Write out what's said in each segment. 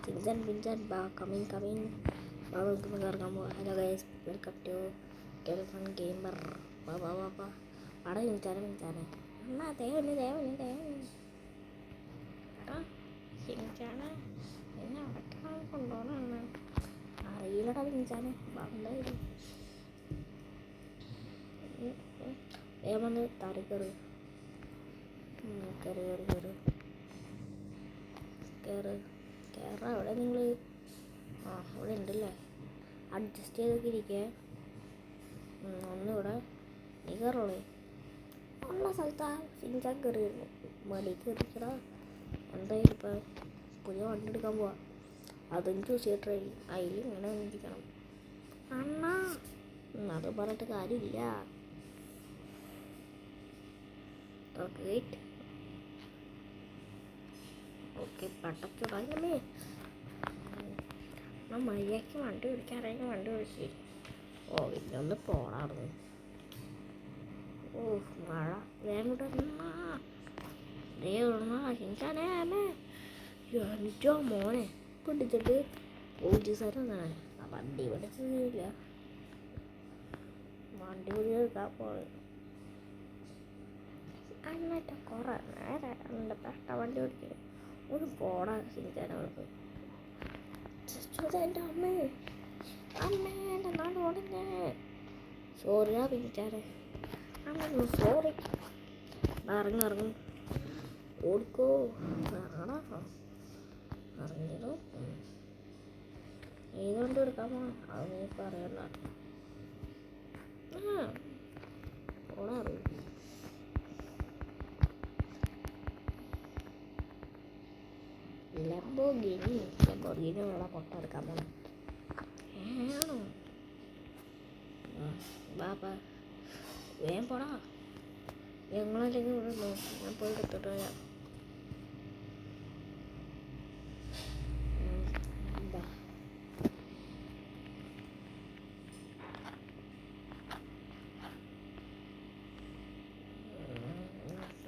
Vincent, coming. നമുക്ക് കറങ്ങാൻ പോവാം. ഹലോ ഗൈസ്, വെൽക്കം ടു കേൾഫൺ ഗെയിമർ. വാ അവിടെ വിളിച്ചാനെ അണ്ണാ ദേവന് എന്നെ അവിടേക്കാണ് കൊണ്ടുപോകണം. അറിയില്ലടാ വിളിച്ചാനെ വന്നായിരുന്നു. ഏവന്ന് താഴെ കയറ് അവിടെ നിങ്ങൾ അവിടെ ഉണ്ടല്ലേ, അഡ്ജസ്റ്റ് ചെയ്തൊക്കെ ഇരിക്കേ. ഒന്നിവിടെ നീ കയറോളേ ഉള്ള സ്ഥലത്താ സിഞ്ചാൻ കയറിയിരുന്നു. മടി കയറിക്കടാ. എന്തായാലും ഇപ്പം പുതിയ വണ്ടി എടുക്കാൻ പോവാ, അതും ചൂസ് ചെയ്തിട്ട് അതിൽ ഇങ്ങനെ ഇരിക്കണം അണ്ണാ. അത് പറഞ്ഞിട്ട് കാര്യമില്ല. ഓക്കെ പട്ടച്ചുടങ്ങമേ. മര്യാദയ്ക്ക് വണ്ടി പിടിക്കാറായി വണ്ടി പിടിച്ച്. ഇല്ലൊന്ന് പോണായിരുന്നു. മഴ വേണ്ടോ മോനെ പിടിച്ചിട്ട് പോലീസുകാരെന്നാണ് വണ്ടി പിടിച്ചില്ല. വണ്ടി പിടിച്ചെടുക്കാൻ പോയത് എന്നിട്ട് കുറേ നേരം എൻ്റെ പെട്ട വണ്ടി പിടിക്കുന്നത്. ഒന്ന് പോടാ സിനിക്കാനവർക്ക്. എൻ്റെ അമ്മേ എൻ്റെ നാട് ഓടിഞ്ഞേ. സോറിയാ പിടിച്ചാരെ. സോറി. ഇറങ്ങി ഓടിക്കോ. ഇറങ്ങടാ ഇറങ്ങിയതോ. ഏത് വണ്ടി എടുക്കാൻ പോകണം അത് നീ പറയണ്ട. ഓടാറ് ലംബോർഗിനി ഉള്ള പൊട്ട എടുക്കാൻ പോകണം. ആണോ? ബാപ്പാ വേഗം പോടാ. ഞങ്ങളല്ലെങ്കിൽ ഇവിടെ ഉണ്ടോ? ഞാൻ പോയി എടുത്തിട്ട് വരാം.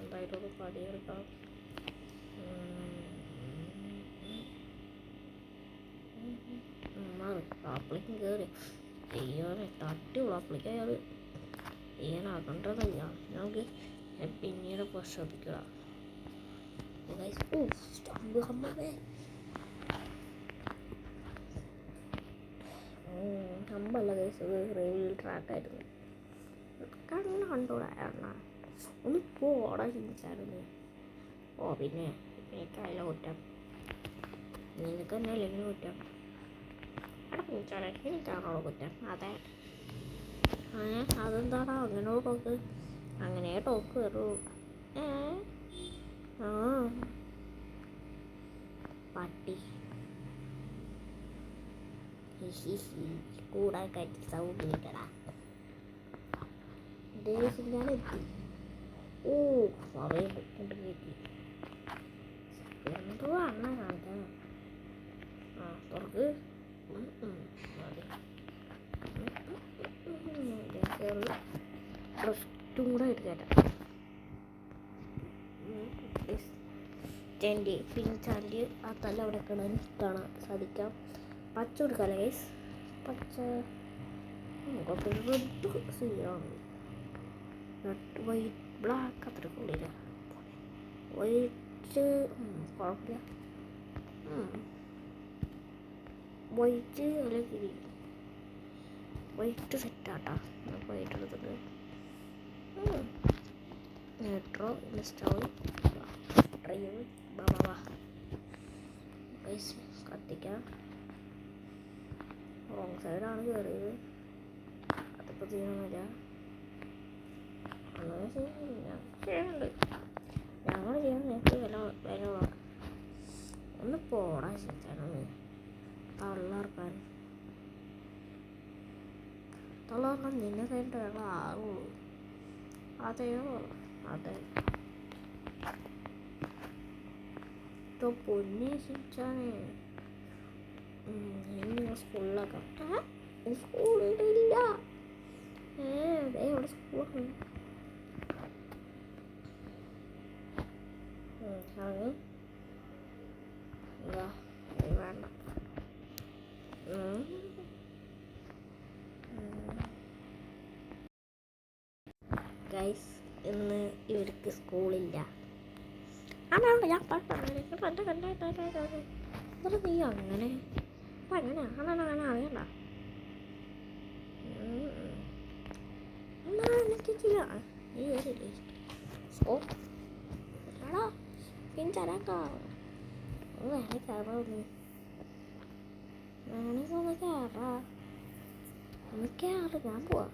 എന്തായാലും പടിയെടുക്കാം. ആപ്പിളിക്കും കയറി ചെയ്യാനെ തട്ടി ആപ്പിളിക്ക് അയാൾ ചെയ്യാനാകേണ്ടതല്ല. നമുക്ക് പിന്നീട് ശ്രദ്ധിക്കുക. ഹമ്പല്ല ഗൈസ്, റെയിൽ ട്രാക്കായിരുന്നു. കണ്ടോടാ എണ്ണ ഒന്ന് പോടാ ചിന്തിച്ചായിരുന്നു. പിന്നെ എനിക്കതിലെ കുറ്റം നിനക്ക് തന്നെ അല്ലെങ്കിൽ കുറ്റം. എനിക്കാണോ കുറ്റം? അതെ. അതെന്താടാ അങ്ങനെ ടോക്ക്? അങ്ങനെ ടോക്ക് വരൂ. പട്ടി കൂടാൻ കറ്റി സൗകര്യക്കടാ. ദേശിക്കാനെത്തി. അവയെ കൊണ്ട് കയറ്റി. എന്തോ അണ്ണ കാണിക്കാൻ. തുറക്ക്. ഡ്രഫ്റ്റും കൂടെ എടുക്കാം. ഫിൻചാൻഡ് ആ തല അവിടെ കാണാൻ സാധിക്കാം. പച്ച കൊടുക്കാമല്ലേ ഗൈസ്? പച്ച റെഡ് സീറാണ്. റെഡ് വൈറ്റ് ബ്ലാക്ക് അത്ര കൊള്ളില്ല. വൈറ്റ് കുഴപ്പമില്ല. വൈറ്റ് അല്ലെങ്കിൽ വൈറ്റ് സെറ്റാട്ടാ. വൈറ്റ് എടുത്തിട്ട് മെട്രോ ഇൻസ്റ്റാൾ ഡ്രൈവ് ബാബാ കത്തിക്കാം. റോങ് സൈഡാണ് കയറിയത്. അതിപ്പോൾ ചെയ്യണമെന്നില്ല. അങ്ങനെ ചെയ്യുന്നുണ്ട്. ഞങ്ങൾ ചെയ്യാൻ ഞങ്ങൾക്ക് വില ഒന്ന് പോടാ ചിന്താനൊന്ന്. തള്ളാർക്കാൻ നിന്നെ കഴിഞ്ഞിട്ട് വെള്ളം ആകുള്ളൂ. അതെയോ? അതെ. പൊന്നെ ശിച്ചാനേ. സ്കൂളിലൊക്കെ സ്കൂളില്ല. ഇവിടെ സ്കൂളാണ്. വേണ്ട ഗൈസ് ഇന്ന് ഇവർക്ക് സ്കൂളില്ല. അതാണ് ഞാൻ നീ അങ്ങനെ അങ്ങനെ അങ്ങനെ അങ്ങനെ അറിയണ്ട. നീ വരില്ലേ? ഓ എടാ പിഞ്ചരാക്കാ വേണേ കയറാ വേണമെങ്കിൽ ഒന്ന് കയറാ ഒന്ന് കയറ്, ഞാൻ പോവാ.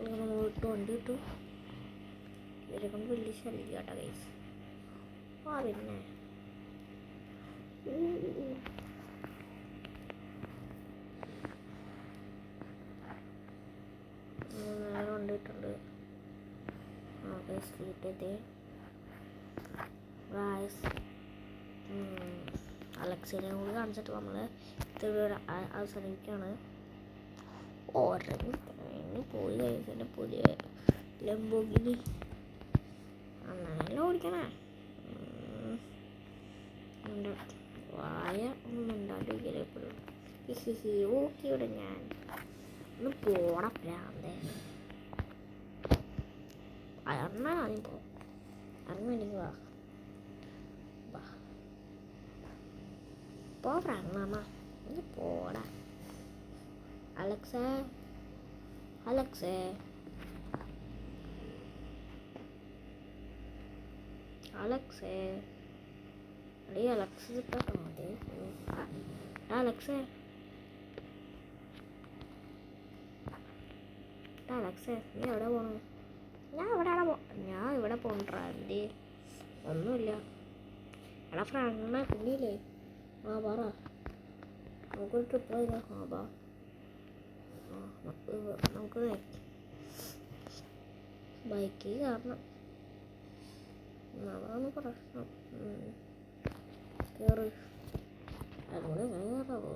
ഇങ്ങനെ പോയിട്ട് വണ്ടി കിട്ടു. ഇവരെ കൊണ്ട് വലിയ ശല്യം കേട്ടോ ഗൈസ്. ആ പിന്നെ നേരെ വണ്ടി കിട്ടുന്നുണ്ട്. സ്ട്രീറ്റ് ഗൈസ് അലക്സിനെ കൂടി കാണിച്ചിട്ട് നമ്മൾ ഇത്തിരി അവസാനിക്കുകയാണ്. ഓരങ്ങി പോയി കഴിച്ചതിൻ്റെ പുതിയ ലംബോഗിനി അങ്ങനെ ഓടിക്കണേ. വായ ഒന്നും ഉണ്ടാണ്ടിരിക്കലേ എപ്പോഴും ഓക്കിയുടെ ഞാൻ ഒന്ന് പോണ പ്രാന്തേ. അന്നാ ആദ്യം പോ അങ്ങനെയെങ്കിൽ വാ പോ ഫ്രാങ്കമ്മ ഒന്ന് പോടാ. അലക്സേ അലക്സേ അലക്സേ അടേ അലക്സ് കിട്ടാ മതി. അലക്സേ അലക്സേ നീ എവിടെ പോണു? ഞാൻ ഇവിടെ പോണ്ടാ. എന്തി ഒന്നുമില്ല. എടാ ഫ്രണ്ട് കുഞ്ഞില്ലേ? ആ പറ നമുക്കൊരു ട്രിപ്പ് പോയില്ല. ആ ബാ നമുക്ക് ബൈക്കിൽ കയറണം. അതാണ് പ്രശ്നം. കയറ് അതുകൂടെ എങ്ങനെ കയറാവോ?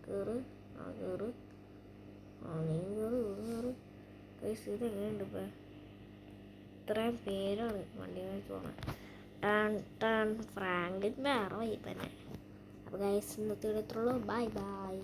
കയറ് ആ കയറ് നീയും കയറ് കയറ്. കൈസ് ഇതെങ്ങനെയുണ്ട് ഇപ്പം? ഇത്രയും പേരാണ് വണ്ടി മേടിച്ച് പോകണം. ഫ്രാങ്കിൻ വേറെ വൈബ് തന്നെ. അപ്പോൾ ഗൈസ് ഇന്നത്തെ ഇടത്തുള്ളൂ. Bye bye.